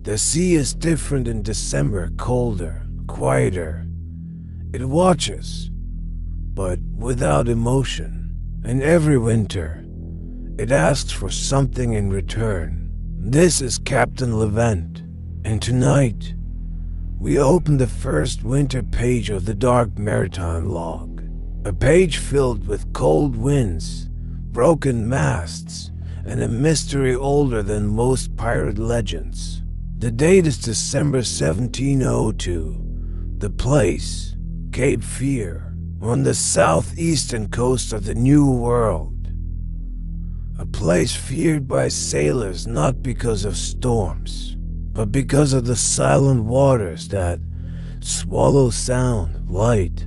The sea is different in December, colder, quieter. It watches, but without emotion. And every winter, it asks for something in return. This is Captain Levent, and tonight, we open the first winter page of the dark maritime log. A page filled with cold winds, broken masts, and a mystery older than most pirate legends. The date is December 1702. The place, Cape Fear, on the southeastern coast of the New World. A place feared by sailors not because of storms, but because of the silent waters that swallow sound, light,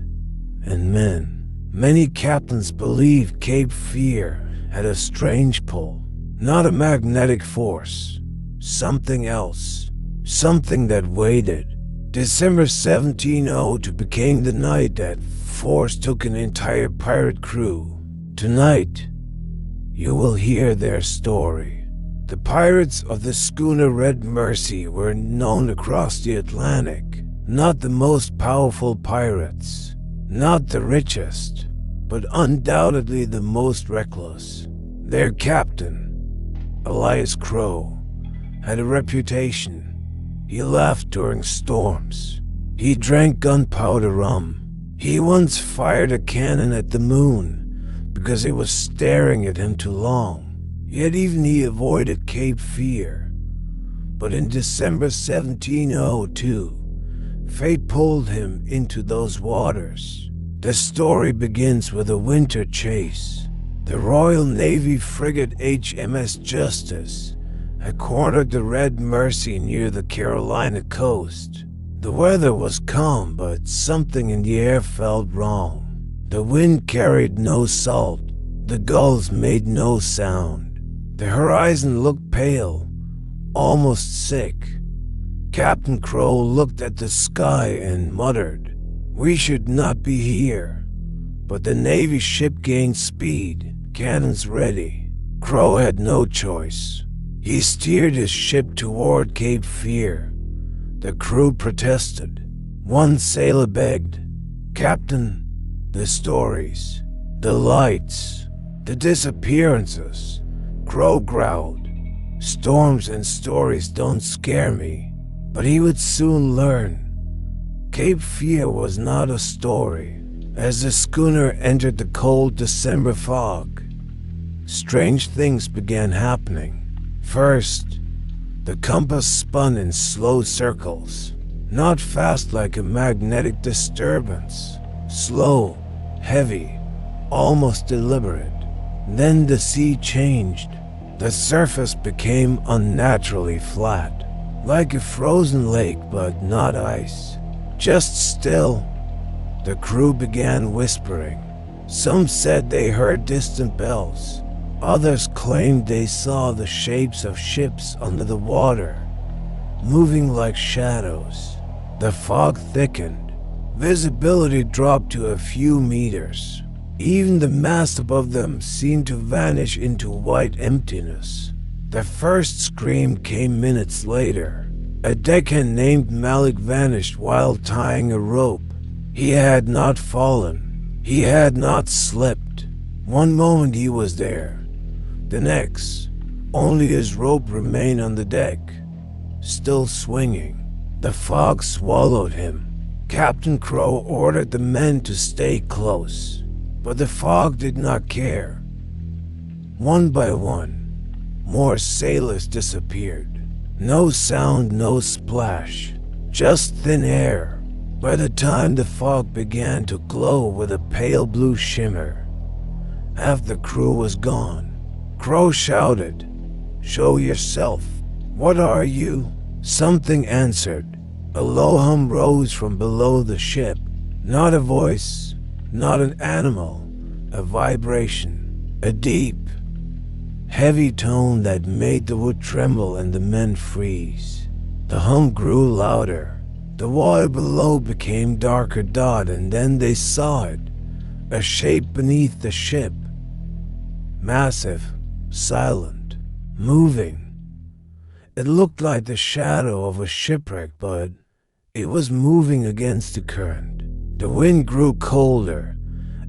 and men. Many captains believe Cape Fear had a strange pull, not a magnetic force, something else, something that waited. December 1702 became the night that forsook an entire pirate crew. Tonight, you will hear their story. The pirates of the schooner Red Mercy were known across the Atlantic, not the most powerful pirates, not the richest, but undoubtedly the most reckless. Their captain, Elias Crow, had a reputation. He laughed during storms. He drank gunpowder rum. He once fired a cannon at the moon because it was staring at him too long. Yet even he avoided Cape Fear. But in December 1702, fate pulled him into those waters. The story begins with a winter chase. The Royal Navy frigate HMS Justice had cornered the Red Mercy near the Carolina coast. The weather was calm, but something in the air felt wrong. The wind carried no salt. The gulls made no sound. The horizon looked pale, almost sick. Captain Crow looked at the sky and muttered, "We should not be here." But the Navy ship gained speed, cannons ready. Crow had no choice. He steered his ship toward Cape Fear. The crew protested. One sailor begged, "Captain, the stories, the lights, the disappearances." Crow growled, "Storms and stories don't scare me." But he would soon learn. Cape Fear was not a story. As the schooner entered the cold December fog, strange things began happening. First, the compass spun in slow circles, not fast like a magnetic disturbance. Slow, heavy, almost deliberate. Then the sea changed. The surface became unnaturally flat, like a frozen lake but not ice, just still. The crew began whispering. Some said they heard distant bells. Others claimed they saw the shapes of ships under the water, moving like shadows. The fog thickened. Visibility dropped to a few meters. Even the mast above them seemed to vanish into white emptiness. The first scream came minutes later. A deckhand named Malik vanished while tying a rope. He had not fallen. He had not slipped. One moment he was there. The next, only his rope remained on the deck, still swinging. The fog swallowed him. Captain Crow ordered the men to stay close, but the fog did not care. One by one, more sailors disappeared. No sound, no splash, just thin air. By the time the fog began to glow with a pale blue shimmer, half the crew was gone. Crow shouted, "Show yourself. What are you?" Something answered. A low hum rose from below the ship. Not a voice, not an animal, a vibration, a deep, heavy tone that made the wood tremble and the men freeze. The hum grew louder. The water below became darker dot, and then they saw it, a shape beneath the ship. Massive, silent, moving. It looked like the shadow of a shipwreck, but it was moving against the current. The wind grew colder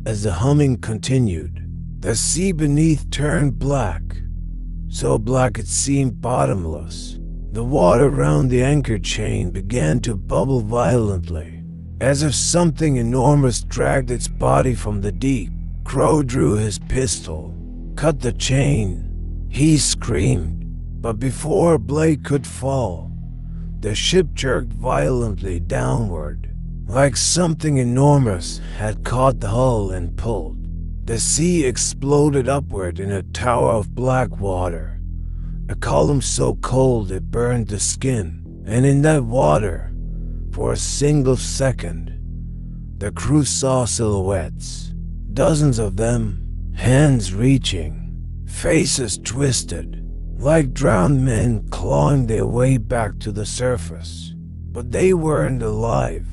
as the humming continued. The sea beneath turned black, so black it seemed bottomless. The water round the anchor chain began to bubble violently, as if something enormous dragged its body from the deep. Crow drew his pistol. "Cut the chain," he screamed. But before a blade could fall, the ship jerked violently downward, like something enormous had caught the hull and pulled. The sea exploded upward in a tower of black water, a column so cold it burned the skin, and in that water, for a single second, the crew saw silhouettes, dozens of them, hands reaching, faces twisted, like drowned men clawing their way back to the surface. But they weren't alive.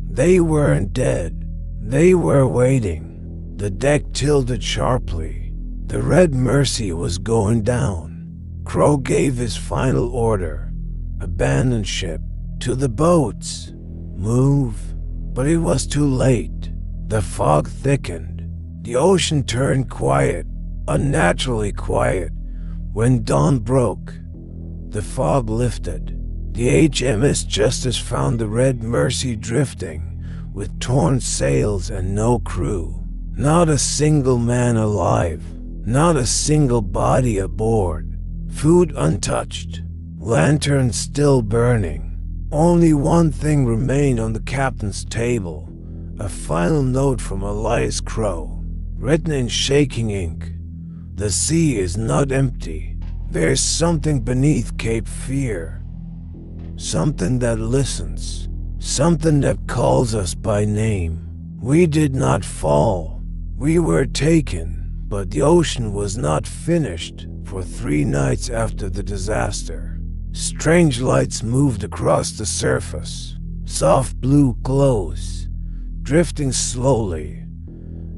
They weren't dead. They were waiting. The deck tilted sharply. The Red Mercy was going down. Crow gave his final order. Abandon ship. To the boats. Move. But it was too late. The fog thickened. The ocean turned quiet, unnaturally quiet. When dawn broke, the fog lifted. The HMS Justice found the Red Mercy drifting, with torn sails and no crew. Not a single man alive, not a single body aboard. Food untouched, lanterns still burning. Only one thing remained on the captain's table, a final note from Elias Crow, written in shaking ink. The sea is not empty. There's something beneath Cape Fear. Something that listens. Something that calls us by name. We did not fall. We were taken, but the ocean was not finished for 3 nights after the disaster. Strange lights moved across the surface. Soft blue glows, drifting slowly,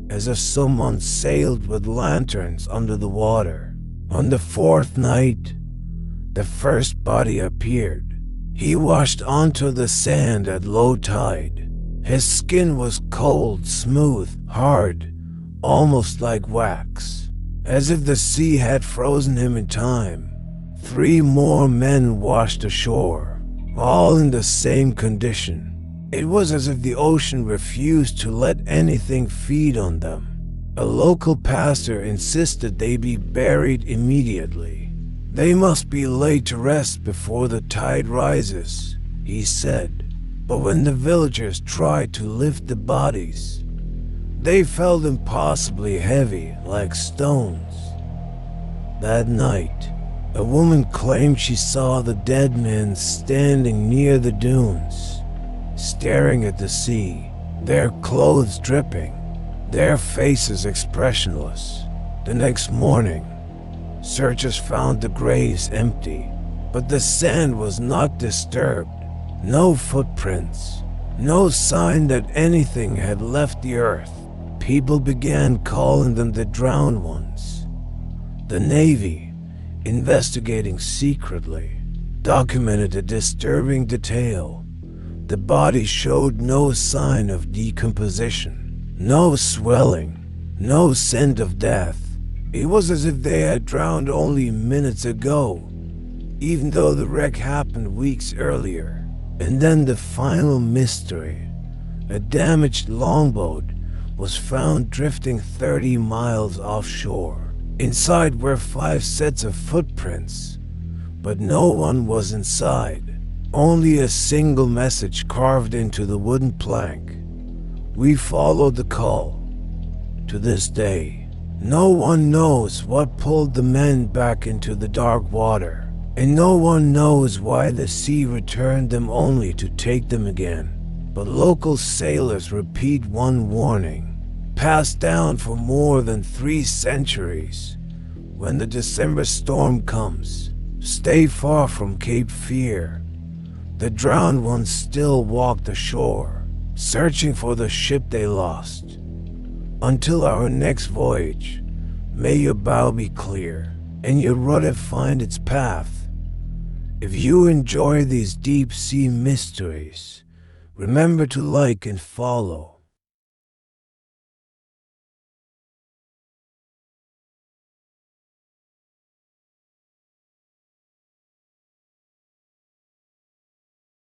as if someone sailed with lanterns under the water. On the 4th night, the first body appeared. He washed onto the sand at low tide. His skin was cold, smooth, hard, almost like wax, as if the sea had frozen him in time. 3 more men washed ashore, all in the same condition. It was as if the ocean refused to let anything feed on them. A local pastor insisted they be buried immediately. They must be laid to rest before the tide rises, he said. But when the villagers tried to lift the bodies, they felt impossibly heavy, like stones. That night, a woman claimed she saw the dead men standing near the dunes, staring at the sea, their clothes dripping, their faces expressionless. The next morning, searchers found the graves empty, but the sand was not disturbed. No footprints, no sign that anything had left the earth. People began calling them the drowned ones. The Navy, investigating secretly, documented a disturbing detail. The body showed no sign of decomposition, no swelling, no scent of death. It was as if they had drowned only minutes ago, even though the wreck happened weeks earlier. And then the final mystery. A damaged longboat was found drifting 30 miles offshore. Inside were 5 sets of footprints, but no one was inside. Only a single message carved into the wooden plank. We followed the call. To this day, no one knows what pulled the men back into the dark water, and no one knows why the sea returned them only to take them again. But local sailors repeat one warning, passed down for more than 3 centuries. When the December storm comes, stay far from Cape Fear. The drowned ones still walk the shore, searching for the ship they lost. Until our next voyage, may your bow be clear, and your rudder find its path If you enjoy these deep sea mysteries, remember to like and follow.